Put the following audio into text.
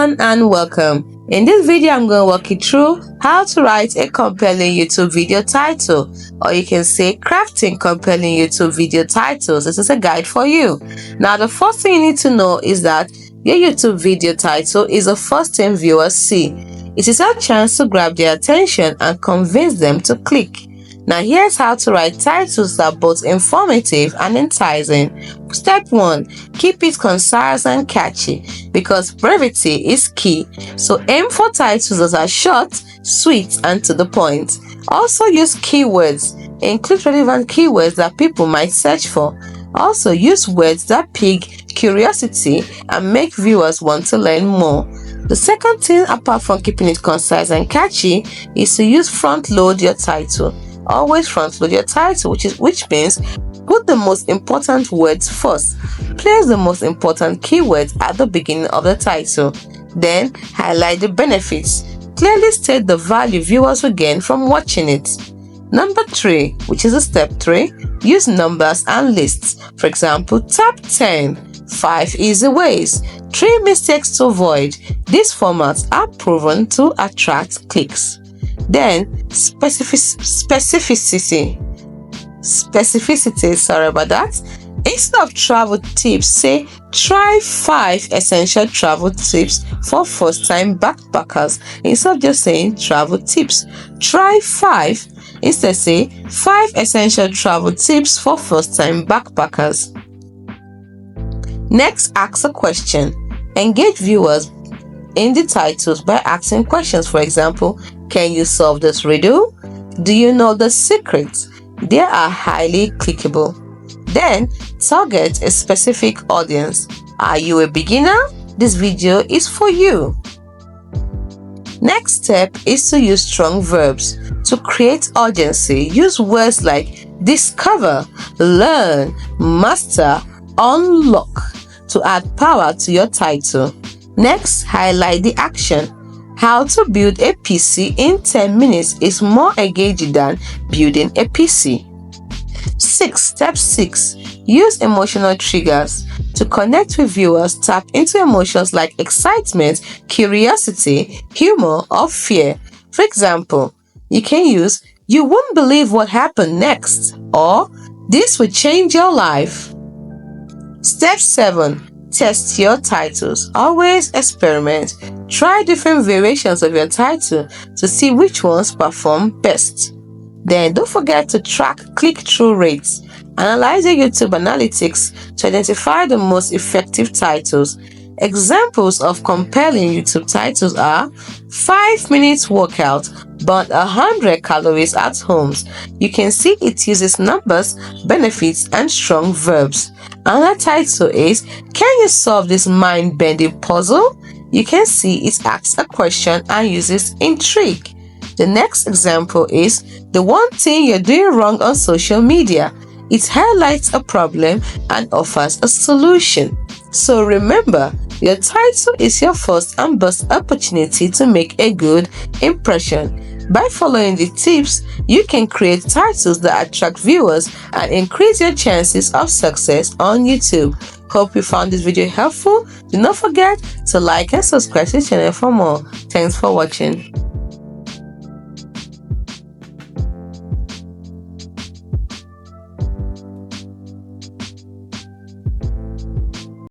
everyone and welcome. In this video, I'm going to walk you through how to write a compelling YouTube video title, or you can say crafting compelling YouTube video titles. This is a guide for you. Now, the first thing you need to know is that your YouTube video title is the first thing viewers see. It is a chance to grab their attention and convince them to click. Now, here's how to write titles that are both informative and enticing. Step 1. Keep it concise and catchy, because brevity is key. So aim for titles that are short, sweet, and to the point. Also use keywords. Include relevant keywords that people might search for. Also use words that pique curiosity and make viewers want to learn more. The second thing, apart from keeping it concise and catchy, is to use front load your title. Always front load your title, which means put the most important words first. Place the most important keywords at the beginning of the title. Then highlight the benefits. Clearly state the value viewers will gain from watching it. Number 3, which is a step 3, use numbers and lists. For example, top 10, 5 easy ways, 3 mistakes to avoid. These formats are proven to attract clicks. Then specificity, sorry about that. Instead of travel tips, say try 5 essential travel tips for first-time backpackers. Instead of just saying travel tips, try 5. Instead, say 5 essential travel tips for first-time backpackers. Next, ask a question. Engage viewers in the titles by asking questions. For example, can you solve this riddle? Do you know the secrets? They are highly clickable. Then, target a specific audience. Are you a beginner? This video is for you. Next step is to use strong verbs. To create urgency, use words like discover, learn, master, unlock to add power to your title. Next, highlight the action. How to build a PC in 10 minutes is more engaging than building a PC. Step 6. Use emotional triggers. To connect with viewers, tap into emotions like excitement, curiosity, humor, or fear. For example, you can use, "You won't believe what happened next," or "This will change your life." Step 7. Test your titles. Always experiment. Try different variations of your title to see which ones perform best. Then don't forget to track click-through rates. Analyze your YouTube analytics to identify the most effective titles. Examples of compelling YouTube titles are 5 minutes workout, burn 100 calories at home. You can see it uses numbers, benefits, and strong verbs. Another title is, can you solve this mind-bending puzzle? You can see it asks a question and uses intrigue. The next example is, the one thing you're doing wrong on social media. It highlights a problem and offers a solution. So remember, your title is your first and best opportunity to make a good impression. By following the tips, you can create titles that attract viewers and increase your chances of success on YouTube. Hope you found this video helpful. Do not forget to like and subscribe to the channel for more. Thanks for watching.